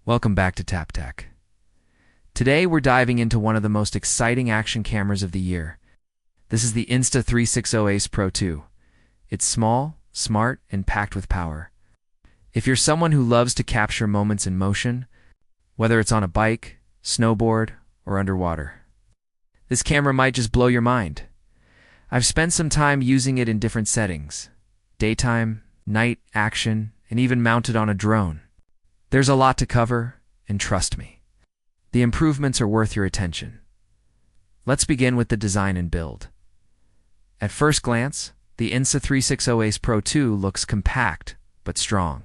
Welcome back to Tap Tech. Today we're diving into one of the most exciting action cameras of the year. This is the Insta360 Ace Pro 2. It's small, smart, and packed with power. If you're someone who loves to capture moments in motion, whether it's on a bike, snowboard, or underwater, this camera might just blow your mind. I've spent some time using it in different settings: daytime, night, action, and even mounted on a drone. There's a lot to cover, and trust me, the improvements are worth your attention. Let's begin with the design and build. At first glance, the Insta360 Ace Pro 2 looks compact but strong.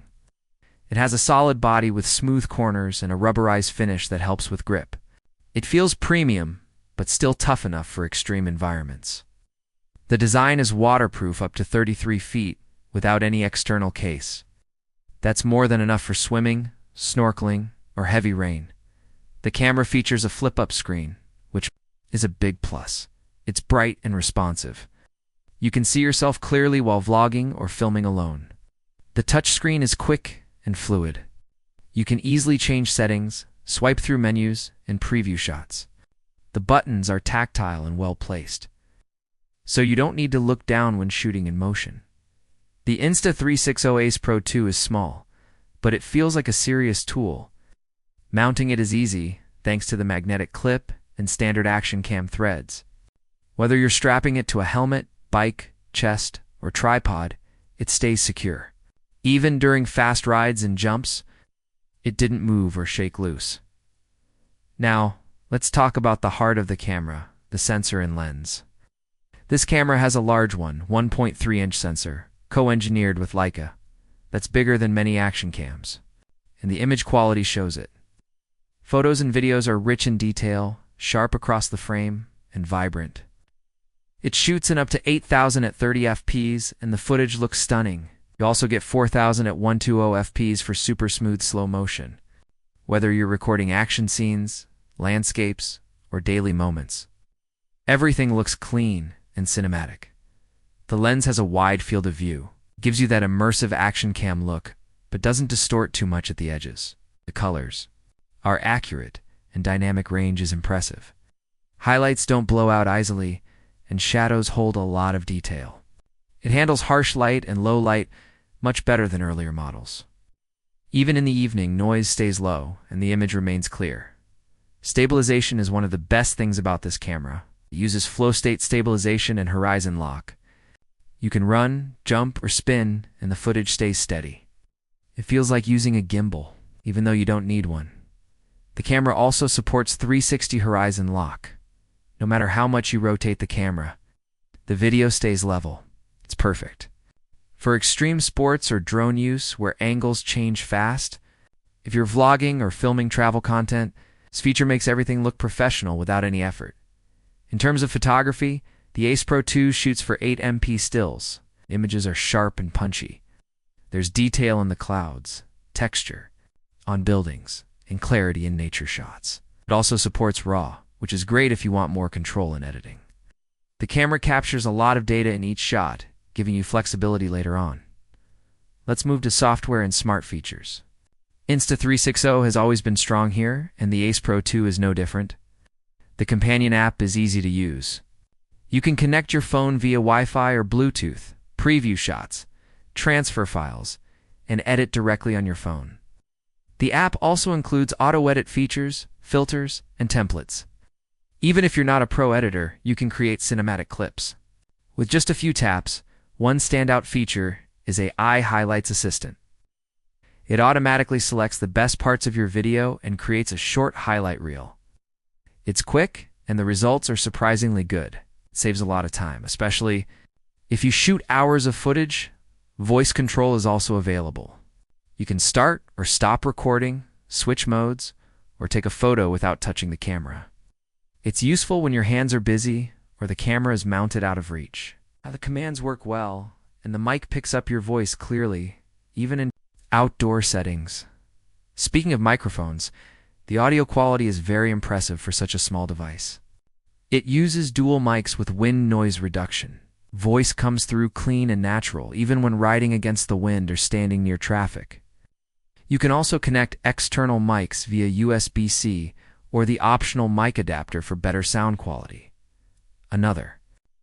It has a solid body with smooth corners and a rubberized finish that helps with grip. It feels premium, but still tough enough for extreme environments. The design is waterproof up to 33 feet without any external case. That's more than enough for swimming, snorkeling, or heavy rain. The camera features a flip-up screen, which is a big plus. It's bright and responsive. You can see yourself clearly while vlogging or filming alone. The touchscreen is quick and fluid. You can easily change settings, swipe through menus, and preview shots. The buttons are tactile and well-placed, so you don't need to look down when shooting in motion. The Insta360 Ace Pro 2 is small, but it feels like a serious tool. Mounting it is easy thanks to the magnetic clip and standard action cam threads. Whether you're strapping it to a helmet, bike, chest, or tripod, it stays secure. Even during fast rides and jumps, it didn't move or shake loose. Now, let's talk about the heart of the camera, the sensor and lens. This camera has a large 1.3-inch sensor, co-engineered with Leica, that's bigger than many action cams, and the image quality shows it. Photos and videos are rich in detail, sharp across the frame, and vibrant. It shoots in up to 8,000 at 30 fps, and the footage looks stunning. You also get 4,000 at 120 fps for super smooth slow motion, whether you're recording action scenes, landscapes, or daily moments. Everything looks clean and cinematic. The lens has a wide field of view, gives you that immersive action cam look, but doesn't distort too much at the edges. The colors are accurate, and dynamic range is impressive. Highlights don't blow out easily, and shadows hold a lot of detail. It handles harsh light and low light much better than earlier models. Even in the evening, noise stays low, and the image remains clear. Stabilization is one of the best things about this camera. It uses flow state stabilization and horizon lock. You can run, jump, or spin, and the footage stays steady. It feels like using a gimbal, even though you don't need one. The camera also supports 360 horizon lock. No matter how much you rotate the camera, the video stays level. It's perfect. For extreme sports or drone use where angles change fast, if you're vlogging or filming travel content, this feature makes everything look professional without any effort. In terms of photography, the Ace Pro 2 shoots for 8MP stills. Images are sharp and punchy. There's detail in the clouds, texture on buildings, and clarity in nature shots. It also supports RAW, which is great if you want more control in editing. The camera captures a lot of data in each shot, giving you flexibility later on. Let's move to software and smart features. Insta360 has always been strong here, and the Ace Pro 2 is no different. The companion app is easy to use. You can connect your phone via Wi-Fi or Bluetooth, preview shots, transfer files, and edit directly on your phone. The app also includes auto-edit features, filters, and templates. Even if you're not a pro editor, you can create cinematic clips. With just a few taps, one standout feature is AI Highlights Assistant. It automatically selects the best parts of your video and creates a short highlight reel. It's quick, and the results are surprisingly good. It saves a lot of time, especially if you shoot hours of footage. Voice control is also available. You can start or stop recording, switch modes, or take a photo without touching the camera. It's useful when your hands are busy or the camera is mounted out of reach. Now, the commands work well, and the mic picks up your voice clearly, even in outdoor settings. Speaking of microphones, the audio quality is very impressive for such a small device. It uses dual mics with wind noise reduction. Voice comes through clean and natural, even when riding against the wind or standing near traffic. You can also connect external mics via USB-C or the optional mic adapter for better sound quality. Another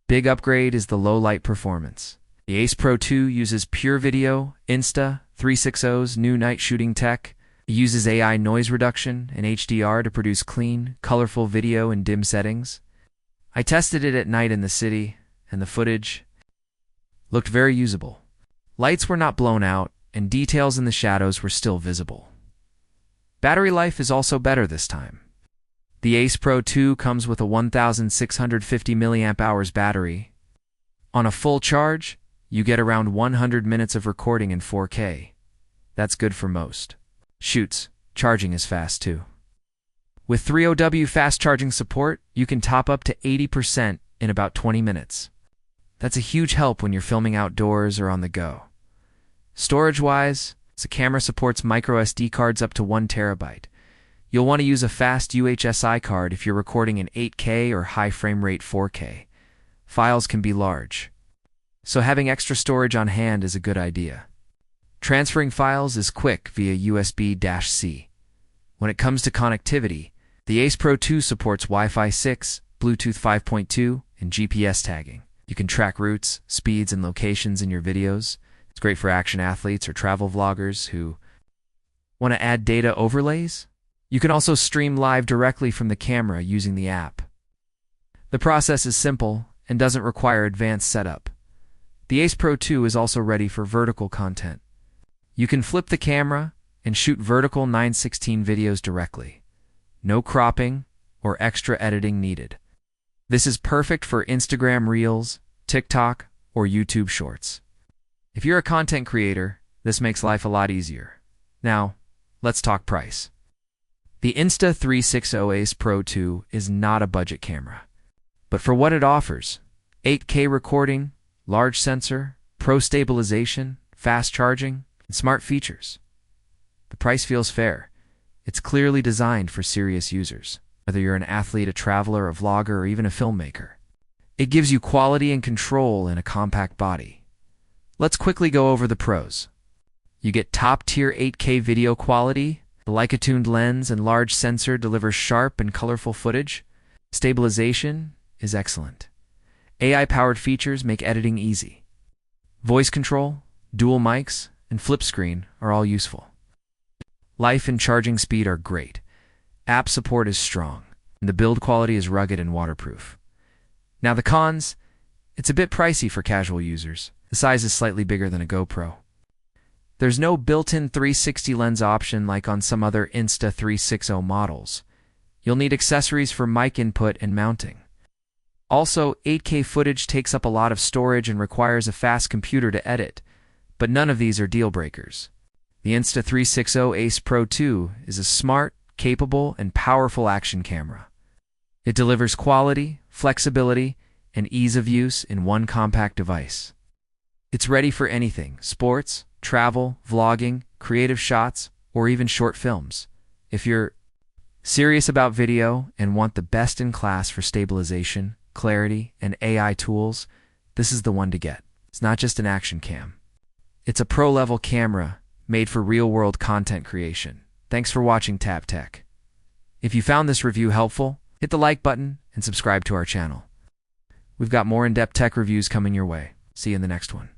big upgrade is the low-light performance. The Ace Pro 2 uses Pure Video Insta360's new night shooting tech. It uses AI noise reduction and HDR to produce clean, colorful video in dim settings. I tested it at night in the city, and the footage looked very usable. Lights were not blown out, and details in the shadows were still visible. Battery life is also better this time. The Ace Pro 2 comes with a 1,650 mAh battery. On a full charge, you get around 100 minutes of recording in 4K. That's good for most shoots. Charging is fast too. With 3OW fast charging support, you can top up to 80% in about 20 minutes. That's a huge help when you're filming outdoors or on the go. Storage-wise, the camera supports microSD cards up to 1 terabyte. You'll want to use a fast UHSI card if you're recording in 8K or high frame rate 4K. Files can be large, so having extra storage on hand is a good idea. Transferring files is quick via USB-C. When it comes to connectivity, the Ace Pro 2 supports Wi-Fi 6, Bluetooth 5.2, and GPS tagging. You can track routes, speeds, and locations in your videos. It's great for action athletes or travel vloggers who want to add data overlays. You can also stream live directly from the camera using the app. The process is simple and doesn't require advanced setup. The Ace Pro 2 is also ready for vertical content. You can flip the camera and shoot vertical 9:16 videos directly. No cropping or extra editing needed. This is perfect for Instagram Reels, TikTok, or YouTube Shorts. If you're a content creator, this makes life a lot easier. Now, let's talk price. The Insta360 Ace Pro 2 is not a budget camera, but for what it offers, 8K recording, large sensor, pro stabilization, fast charging, and smart features, the price feels fair. It's clearly designed for serious users, whether you're an athlete, a traveler, a vlogger, or even a filmmaker. It gives you quality and control in a compact body. Let's quickly go over the pros. You get top-tier 8K video quality. The Leica-tuned lens and large sensor delivers sharp and colorful footage. Stabilization is excellent. AI-powered features make editing easy. Voice control, dual mics, and flip screen are all useful. Life and charging speed are great. App support is strong, and the build quality is rugged and waterproof. Now the cons, it's a bit pricey for casual users. The size is slightly bigger than a GoPro. There's no built-in 360 lens option like on some other Insta360 models. You'll need accessories for mic input and mounting. Also, 8K footage takes up a lot of storage and requires a fast computer to edit, but none of these are deal breakers. The Insta360 Ace Pro 2 is a smart, capable, and powerful action camera. It delivers quality, flexibility, and ease of use in one compact device. It's ready for anything: sports, travel, vlogging, creative shots, or even short films. If you're serious about video and want the best in class for stabilization, clarity, and AI tools, this is the one to get. It's not just an action cam. It's a pro-level camera made for real-world content creation. Thanks for watching Tab Tech. If you found this review helpful, hit the like button and subscribe to our channel. We've got more in-depth tech reviews coming your way. See you in the next one.